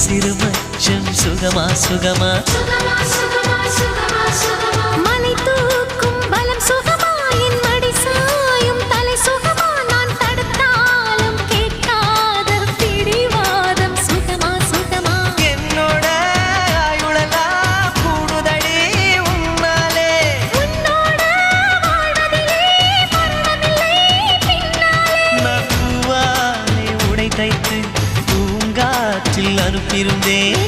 சிறுமச்சம் சுகமா சுகமா மலை தூக்கும் பலம் சுகமா என் மடி சாயும் தலை சுகமா நான் தடுத்தாலும் கேட்காத பிடிவாதம் சுகமா சுகமா என்னோட ஆயுளெல்லாம் கூடுதடி உன்னாலே உன்னோட வாழ்வதிலே மரணமில்லை பின்னாலே நான் பூவாலே உடை தைத்து பூங்காற்றில் அனுப்பியிருந்தேன்